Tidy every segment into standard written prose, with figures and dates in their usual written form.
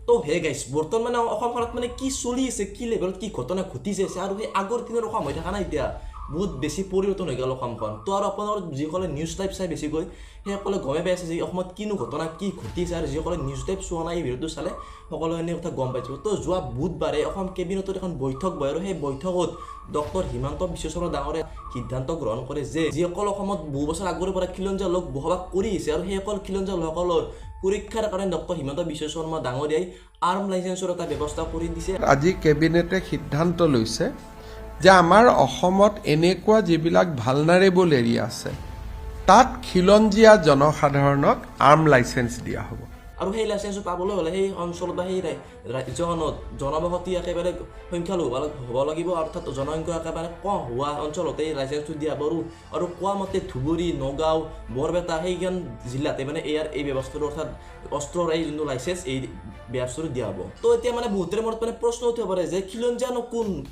তো হে গাইছ বৰ্তমান মানে অসমখনত মানে কি চলি আছে কি লেভেলত কি ঘটনা ঘটিছে আৰু সেই আগৰ দিনৰ অসম হৈ থকা নাই এতিয়া বহুত বেছি পৰিৱৰ্তন হৈ গ'ল অসমখন তো আৰু আপোনালোকৰ যিসকলে নিউজ লাইভ চাই বেছিকৈ সেইসকলে গমে পাই আছে যে অসমত কিনো ঘটনা কি ঘটিছে আৰু যিসকলে নিউজ লাইভ চোৱা নাই এই ভিডিঅ'টো চালে সকলোৱে এনে কথা গম পাইছোঁ তো যোৱা বুধবাৰে অসম কেবিনেটত এখন বৈঠক বহে আৰু সেই বৈঠকত ডক্টৰ হিমন্ত বিশ্ব শৰ্মা ডাঙৰে সিদ্ধান্ত গ্ৰহণ কৰে যে যিসকল অসমত বহু বছৰ আগৰে পৰা খিলঞ্জীয়া লোক বসবাস কৰি আহিছে আৰু সেইসকল খিলঞ্জীয়া লোকসকলৰ পৰীক্ষাৰ কাৰণে ডক্টৰ হিমন্ত বিশ্ব শৰ্মা ডাঙৰীয়াই আৰ্ম লাইচেন্সৰ এটা ব্যৱস্থা কৰি দিছে আজি কেবিনেটে সিদ্ধান্ত লৈছে যে আমাৰ অসমত এনেকুৱা যিবিলাক ভালনাৰেবল এৰিয়া আছে তাত খিলঞ্জীয়া জনসাধাৰণক আৰ্ম লাইচেন্স দিয়া হ'ব আৰু সেই লাইচেন্সটো পাবলৈ হ'লে সেই অঞ্চলত বা সেই ৰাজ্যখনত জনবসতি একেবাৰে সংখ্যালঘু হ'ব লাগিব অৰ্থাৎ জনসংখ্যা একেবাৰে কম হোৱা অঞ্চলতে এই লাইচেন্সটো দিয়া হ'ব আৰু কোৱা মতে ধুবুৰী নগাঁও বৰপেটা সেইখন জিলাতে মানে এই ব্যৱস্থাটো অৰ্থাৎ অস্ত্ৰৰ এই যোনটো লাইচেন্স এই ব্যৱস্থাটো দিয়া হ'ব তো এতিয়া মানে বহুতৰে মনত মানে প্ৰশ্ন উঠিব পাৰে যে খিলঞ্জীয়ানো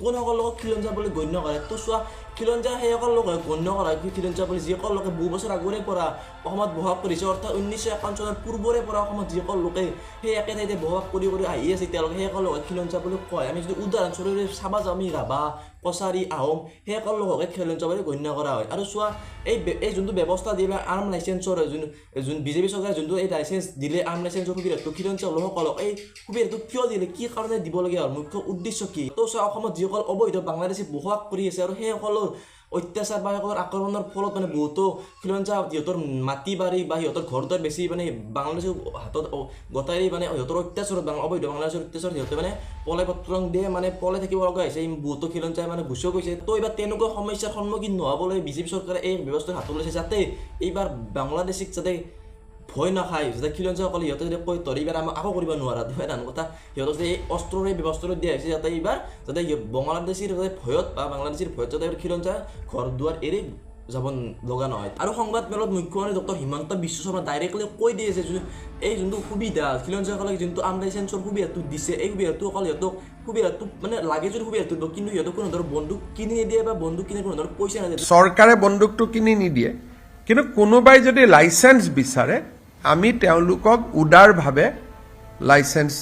কোনসকল লোকক খিলঞ্জীয়া বুলি গণ্য কৰে তো চোৱা খিলঞ্জীয়া সেইসকল লোক গণ্য কৰা খিলঞ্জীয়া বুলি যিসকল লোকে বহু বছৰ আগৰে পৰা অসমত বসবাস কৰিছে অৰ্থাৎ 1951 চনৰ পূৰ্বৰে পৰা অসমত যিসকল লোকে সেই একে ঠাইতে বসবাস কৰি আহি আছে তেওঁলোকে সেইসকল লোকে খিলঞ্জীয়া বুলি কয় আমি যদি উদাহৰণস্বৰূপে চাবা যাওঁ আমি ৰাভা কছাৰী আহোম সেইসকল লোককে খিলঞ্জীয়া বুলি গণ্য কৰা হয় আৰু চোৱা এই যোনটো ব্যৱস্থা দিলে আৰ্ম লাইচেন্সৰ যোন বিজেপি চৰকাৰে যোনটো এই লাইচেন্স দিলে আৰ্ম লাইচেন্সৰ সুবিধাটো খিলঞ্জীয়া লোকসকলক এই সুবিধাটো কিয় দিলে কি কাৰণে দিবলগীয়া হ'ল মুখ্য উদ্দেশ্য কি তো চোৱা অসমত যিসকল অবৈধ বাংলাদেশী বসবাস কৰি আছে আৰু সেইসকলৰ অত্যাচাৰ বা সেইসকলৰ আক্ৰমণৰ ফলত মানে বহুতো খিলঞ্জীয়া সিহঁতৰ মাটি বাৰী বা সিহঁতৰ ঘৰ দুৱাৰ বেছি মানে বাংলাদেশৰ হাতত গতাই মানে সিহঁতৰ অত্যাচাৰত অবৈধ বাংলাদেশৰ অত্যাচাৰত সিহঁতে মানে পলাই পত্ৰং দিয়ে মানে পলাই থাকিব লগা হৈছে বহুতো খিলঞ্জীয়াই মানে গুচি গৈছে তো এইবাৰ তেনেকুৱা সমস্যাৰ সন্মুখীন নহ'বলৈ বিজেপি চৰকাৰে এই ব্যৱস্থা হাতত লৈছে যাতে এইবাৰ বাংলাদেশীক যাতে ভয় নাখায় যাতে খিলঞ্জীয়াসকলে সিহঁতে যদি কৈ ধৰি এইবাৰ আমাক আকৌ কৰিব নোৱাৰা ডাঙৰ কথা সিহঁতক যে এই অস্ত্ৰৰ এই ব্যৱস্থাটো দিয়া হৈছে যাতে এইবাৰ যাতে বাংলাদেশীৰ ভয়ত বা বাংলাদেশীৰ ভয়ত যাতে খিলঞ্জীয়া ঘৰ দুৱাৰ এৰি যাব লগা নহয় আৰু সংবাদ মেলত মুখ্যমন্ত্ৰী ডক্টৰ হিমন্ত বিশ্ব শৰ্মা ডাইৰেক্টলি কৈ দিয়ে যে এই যোনটো সুবিধা খিলঞ্জীয়াসকলক যোনটো আৰ্ম লাইচেন্সৰ সুবিধাটো দিছে এই সুবিধাটো অকল সিহঁতক সুবিধাটো মানে লাগে যদি সুবিধাটো দিব কিন্তু সিহঁতক কোনো ধৰণৰ বন্দুক কিনি নিদিয়ে বা বন্দুক কিনি কোনো ধৰণৰ পইচা নিদিয়ে চৰকাৰে বন্দুকটো কিনি নিদিয়ে কিন্তু কোনোবাই যদি লাইচেন্স বিচাৰে আমি তেওঁলোকক উদাৰভাৱে লাইচেন্স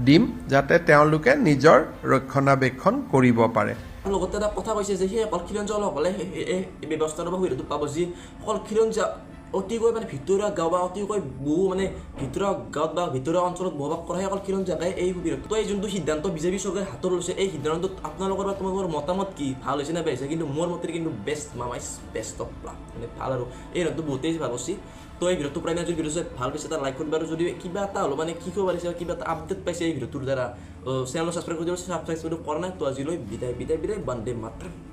দিম যাতে তেওঁলোকে নিজৰ ৰক্ষণাবেক্ষণ কৰিব পাৰে লগতে এটা কথা কৈছে যে সেই অকল খিলঞ্জীয়াসকলে এই ব্যৱস্থাটো বা সুবিধাটো পাব যি অকল খিলঞ্জীয়া অতিকৈ মানে ভিতৰুৱা গাঁও বা অতিকৈ বহু মানে ভিতৰুৱা গাঁৱত বা ভিতৰুৱা অঞ্চলত বসবাস কৰা অকল খিলঞ্জীয়াকে এই সুবিধাটো তো এই যোনটো সিদ্ধান্ত বিজেপি চৰকাৰে হাতত লৈছে এই সিদ্ধান্তত আপোনালোকৰ বা তোমালোকৰ মতামত কি ভাল হৈছে নে বেয়া হৈছে কিন্তু মোৰ মতে কিন্তু বেষ্ট অফ লাক মানে ভাল আৰু এই ৰংটো বহুতেই ভাল হৈছে তো এই ভিডিঅ'টো প্ৰায় যদি ভিডিঅ' ভাল পাইছে এটা লাইক কৰিব আৰু যদি কিবা এটা হ'লেও মানে কি ক'ব পাৰিছে কিবা এটা আপডেট পাইছে এই ভিডিঅ'টোৰ দ্বাৰা চেনেলটো ছাবস্ক্ৰাইব কৰি দিব ছাবস্ক্ৰাইব কৰা নাই তো আজিলৈ বিদায় বন্দে মাতৰম